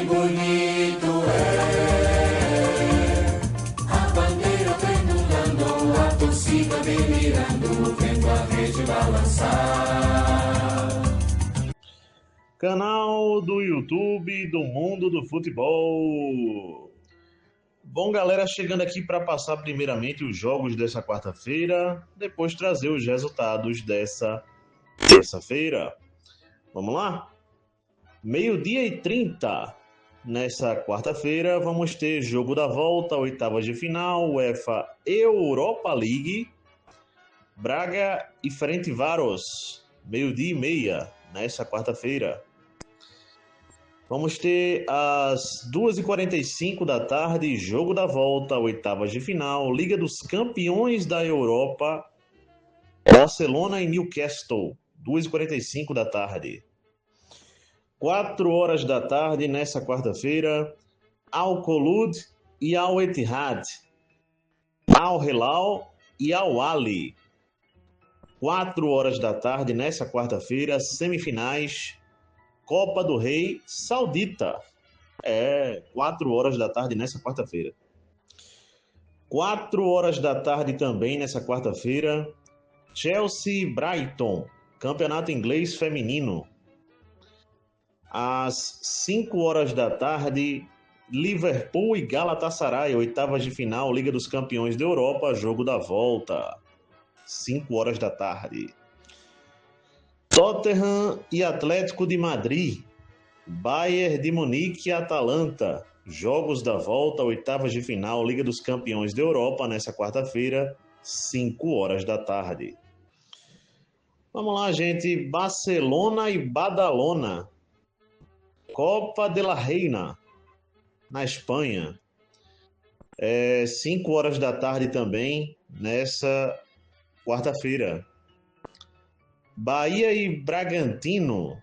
bonito é a bandeira pendulando, a torcida delirando, vendo a rede balançar. Canal do YouTube do Mundo do Futebol. Bom, galera, chegando aqui para passar primeiramente os jogos dessa quarta-feira, depois trazer os resultados dessa terça-feira. Vamos lá? 12h30, nessa quarta-feira, vamos ter jogo da volta, oitavas de final, UEFA Europa League, Braga e Ferencváros, 12h30, nessa quarta-feira. Vamos ter às 2h45 da tarde, jogo da volta, oitavas de final, Liga dos Campeões da Europa, Barcelona e Newcastle, 2h45 da tarde. 4h da tarde, nessa quarta-feira, Al-Kholoud e Al-Ittihad, Al-Hilal e Al-Ahly. 4h da tarde, nessa quarta-feira, semifinais, Copa do Rei Saudita. 4h da tarde nessa quarta-feira. 4h da tarde também nessa quarta-feira, Chelsea e Brighton, Campeonato Inglês Feminino. Às 5h da tarde, Liverpool e Galatasaray, oitavas de final, Liga dos Campeões da Europa, jogo da volta. 5h da tarde. Tottenham e Atlético de Madrid, Bayern de Munique e Atalanta, jogos da volta, oitavas de final, Liga dos Campeões da Europa, nessa quarta-feira, 5h da tarde. Vamos lá, gente, Barcelona e Badalona, Copa de la Reina, na Espanha, 5h da tarde também, nessa quarta-feira. Bahia e Bragantino,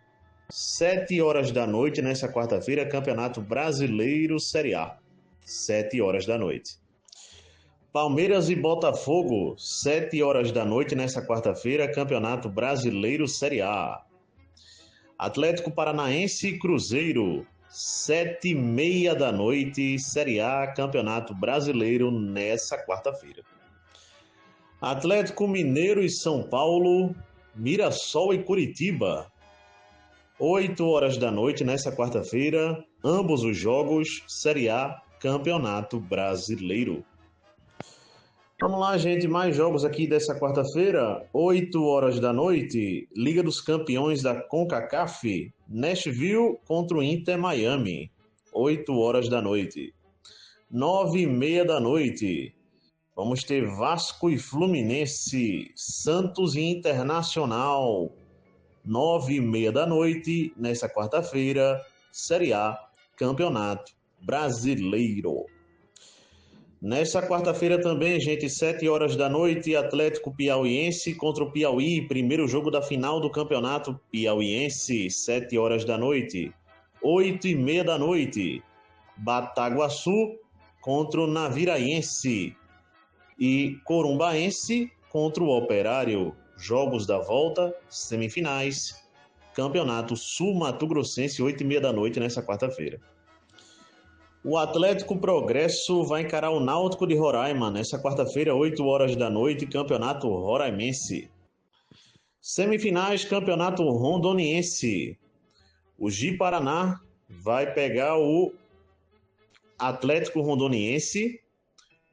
7h da noite, nessa quarta-feira, Campeonato Brasileiro Série A, 7h da noite. Palmeiras e Botafogo, 7h da noite, nessa quarta-feira, Campeonato Brasileiro Série A. Atlético Paranaense e Cruzeiro, 7h30 da noite, Série A, Campeonato Brasileiro, nessa quarta-feira. Atlético Mineiro e São Paulo, Mirassol e Curitiba, 8h da noite, nessa quarta-feira, ambos os jogos, Série A, Campeonato Brasileiro. Vamos lá, gente, mais jogos aqui dessa quarta-feira, 8h da noite, Liga dos Campeões da CONCACAF, Nashville contra o Inter Miami, 8h da noite. 9h30 da noite, vamos ter Vasco e Fluminense, Santos e Internacional, 9h30 da noite, nessa quarta-feira, Série A, Campeonato Brasileiro. Nessa quarta-feira também, gente, 7h da noite, Atlético Piauiense contra o Piauí, primeiro jogo da final do Campeonato Piauiense, 7h da noite. 8h30 da noite, Bataguaçu contra o Naviraense e Corumbaense contra o Operário, jogos da volta, semifinais, Campeonato Sul-Mato-Grossense, 8h30 da noite, nessa quarta-feira. O Atlético Progresso vai encarar o Náutico de Roraima, nessa quarta-feira, 8h da noite, Campeonato Roraimense. Semifinais, Campeonato Rondoniense. O Ji-Paraná vai pegar o Atlético Rondoniense.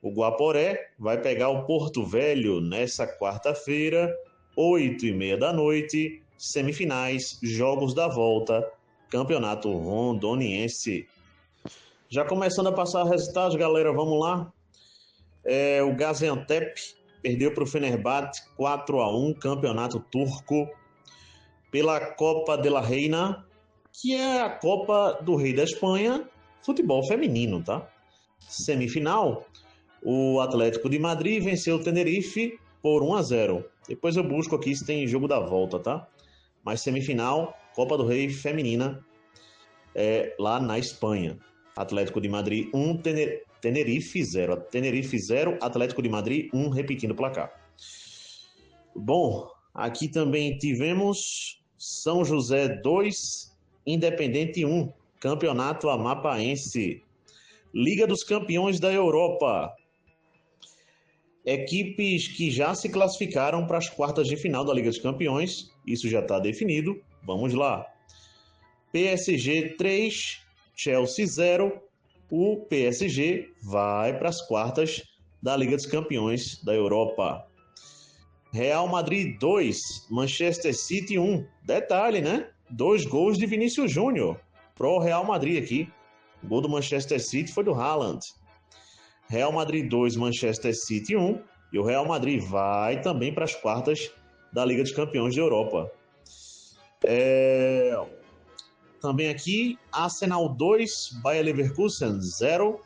O Guaporé vai pegar o Porto Velho, nessa quarta-feira, 8h30 da noite, semifinais, jogos da volta, Campeonato Rondoniense. Já começando a passar resultados, galera, vamos lá. O Gaziantep perdeu para o Fenerbahçe 4-1, Campeonato Turco, pela Copa de la Reina, que é a Copa do Rei da Espanha, futebol feminino, tá? Semifinal, o Atlético de Madrid venceu o Tenerife por 1-0. Depois eu busco aqui se tem jogo da volta, tá? Mas semifinal, Copa do Rei feminina, lá na Espanha. Atlético de Madrid 1, Tenerife 0. Tenerife 0, Atlético de Madrid 1, repetindo o placar. Bom, aqui também tivemos São José 2, Independente 1. Campeonato Amapaense. Liga dos Campeões da Europa. Equipes que já se classificaram para as quartas de final da Liga dos Campeões. Isso já está definido. Vamos lá. PSG 3, Chelsea 0. O PSG vai para as quartas da Liga dos Campeões da Europa. Real Madrid 2, Manchester City 1. Detalhe, né? 2 gols de Vinícius Júnior pro Real Madrid aqui. O gol do Manchester City foi do Haaland. Real Madrid 2, Manchester City 1. E o Real Madrid vai também para as quartas da Liga dos Campeões da Europa. Também aqui, Arsenal 2, Bayer Leverkusen 0.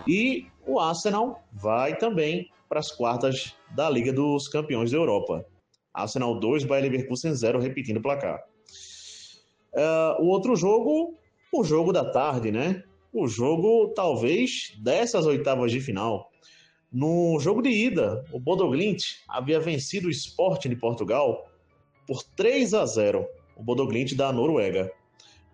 E o Arsenal vai também para as quartas da Liga dos Campeões da Europa. Arsenal 2, Bayer Leverkusen 0, repetindo o placar. O outro jogo, o jogo da tarde, né? O jogo, talvez, dessas oitavas de final. No jogo de ida, o Bodo Glimt havia vencido o Sporting de Portugal por 3-0, o Bodo Glimt da Noruega.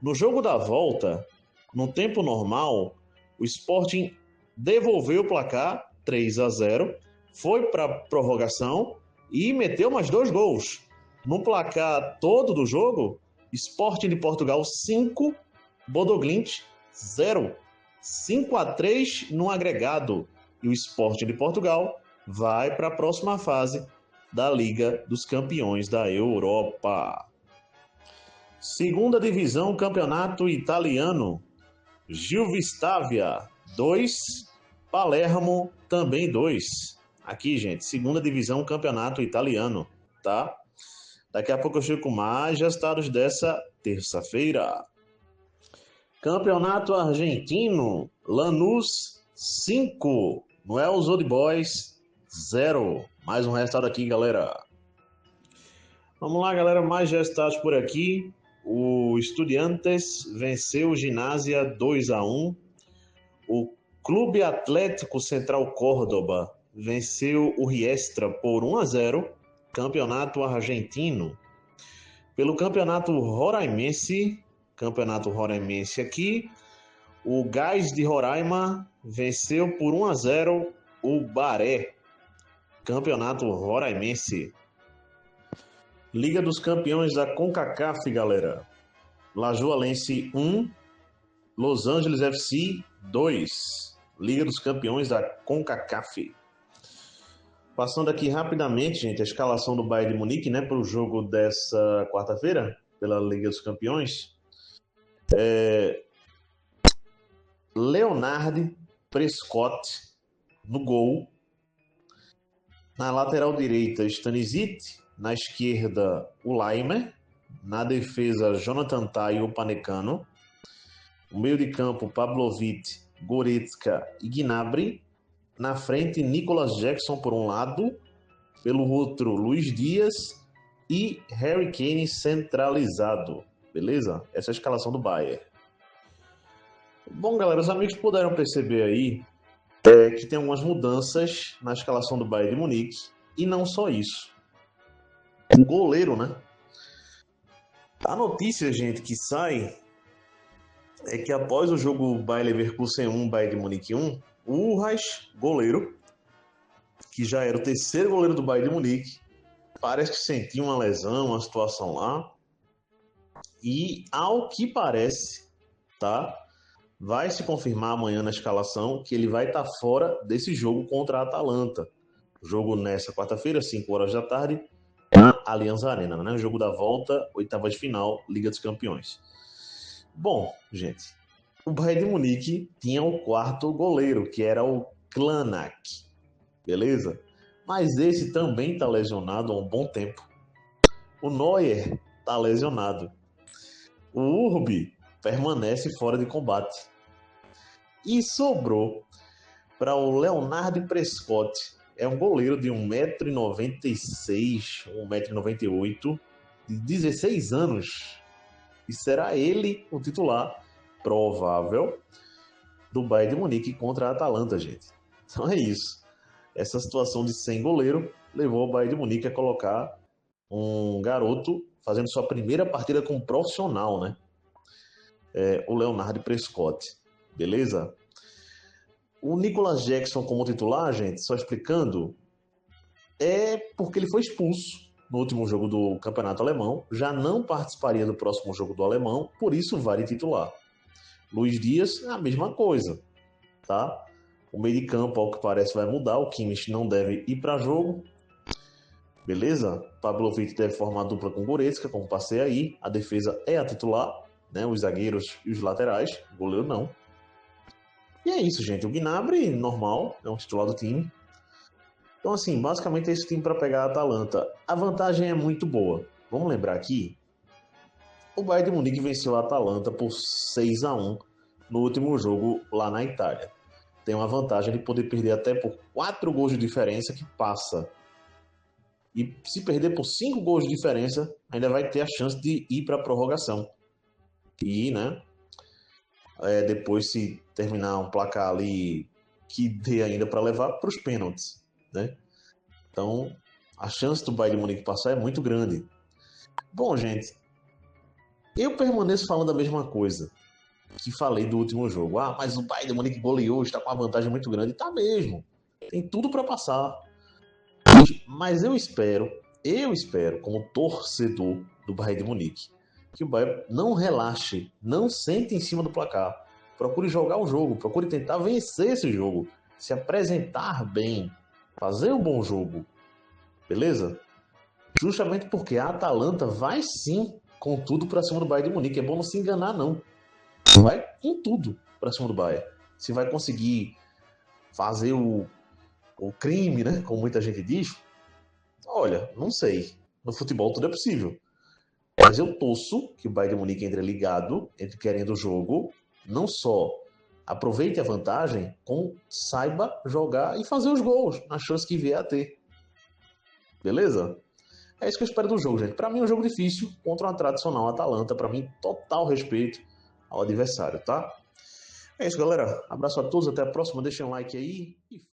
No jogo da volta, no tempo normal, o Sporting devolveu o placar 3-0, foi para a prorrogação e meteu mais 2 gols. No placar todo do jogo, Sporting de Portugal 5, Bodo Glimt 0. 5-3 no agregado. E o Sporting de Portugal vai para a próxima fase da Liga dos Campeões da Europa. Segunda divisão, campeonato italiano. Gilvistavia 2, Palermo também 2. Aqui, gente, segunda divisão, campeonato italiano, tá? Daqui a pouco eu chego com mais resultados dessa terça-feira. Campeonato argentino, Lanús 5, Newell's Old Boys 0. Mais um resultado aqui, galera. Vamos lá, galera, mais resultados por aqui. O Estudiantes venceu o Ginásia 2-1. O Clube Atlético Central Córdoba venceu o Riestra por 1-0. Campeonato argentino. Pelo campeonato roraimense aqui, o Gás de Roraima venceu por 1-0 o Baré. Campeonato roraimense. Liga dos Campeões da CONCACAF, galera. Lajoalense 1, Los Angeles FC 2. Liga dos Campeões da CONCACAF. Passando aqui rapidamente, gente, a escalação do Bayern de Munique, né, para o jogo dessa quarta-feira, pela Liga dos Campeões. Leonard Prescott no gol. Na lateral direita, Stanisic. Na esquerda, o Laimer. Na defesa, Jonathan Tah e o Upamecano. No meio de campo, Pavlovic, Goretzka e Gnabry. Na frente, Nicolas Jackson por um lado. Pelo outro, Luiz Dias e Harry Kane centralizado. Beleza? Essa é a escalação do Bayern. Bom, galera, os amigos puderam perceber aí que tem algumas mudanças na escalação do Bayern de Munique. E não só isso. O goleiro, né? A notícia, gente, que sai é que após o jogo Bayer Leverkusen 1, Bayern de Munique 1, o Urras, goleiro, que já era o terceiro goleiro do Bayern de Munique, parece que sentiu uma lesão, uma situação lá. E, ao que parece, tá? Vai se confirmar amanhã na escalação que ele vai estar fora desse jogo contra a Atalanta. Jogo nessa quarta-feira, 5 horas da tarde, na Allianz Arena, né? Jogo da volta, oitava de final, Liga dos Campeões. Bom, gente, o Bayern de Munique tinha o quarto goleiro, que era o Klanak, beleza? Mas esse também está lesionado há um bom tempo. O Neuer está lesionado. O Urbi permanece fora de combate. E sobrou para o Leonard Prescott. É um goleiro de 1,96m, 1,98m, de 16 anos. E será ele o titular provável do Bayern de Munique contra a Atalanta, gente. Então é isso. Essa situação de sem goleiro levou o Bayern de Munique a colocar um garoto fazendo sua primeira partida como profissional, né? o Leonardo Prescott, beleza? O Nicolas Jackson como titular, gente, só explicando, é porque ele foi expulso no último jogo do Campeonato Alemão, já não participaria do próximo jogo do Alemão, por isso vai de titular. Luiz Dias, a mesma coisa, tá? O meio de campo, ao que parece, vai mudar, o Kimmich não deve ir para jogo, beleza? Pavlovic deve formar dupla com Goretzka, como passei aí, a defesa é a titular, né? Os zagueiros e os laterais, o goleiro não. E é isso, gente, o Gnabry, normal, é um titular do time. Então, assim, basicamente é esse time para pegar a Atalanta. A vantagem é muito boa. Vamos lembrar aqui, o Bayern de Munique venceu a Atalanta por 6-1 no último jogo lá na Itália. Tem uma vantagem de poder perder até por 4 gols de diferença que passa. E se perder por 5 gols de diferença, ainda vai ter a chance de ir para a prorrogação. E, né, depois se terminar um placar ali que dê ainda para levar para os pênaltis, né? Então, a chance do Bayern de Munique passar é muito grande. Bom, gente, eu permaneço falando a mesma coisa que falei do último jogo. Ah, mas o Bayern de Munique goleou, está com uma vantagem muito grande. Tá mesmo. Tem tudo para passar. Mas eu espero, como torcedor do Bayern de Munique, que o Bayern não relaxe, não sente em cima do placar. Procure jogar o jogo, procure tentar vencer esse jogo, se apresentar bem, fazer um bom jogo. Beleza? Justamente porque a Atalanta vai sim com tudo para cima do Bayern de Munique. É bom não se enganar, não. Vai com tudo para cima do Bayern. Se vai conseguir fazer o crime, né? Como muita gente diz. Olha, não sei. No futebol tudo é possível. Mas eu torço que o Bayern de Munique entre ligado, entre querendo o jogo, não só aproveite a vantagem, como saiba jogar e fazer os gols na chance que vier a ter. Beleza? É isso que eu espero do jogo, gente. Para mim é um jogo difícil contra uma tradicional Atalanta. Para mim, total respeito ao adversário, tá? É isso, galera. Abraço a todos. Até a próxima. Deixem um like aí.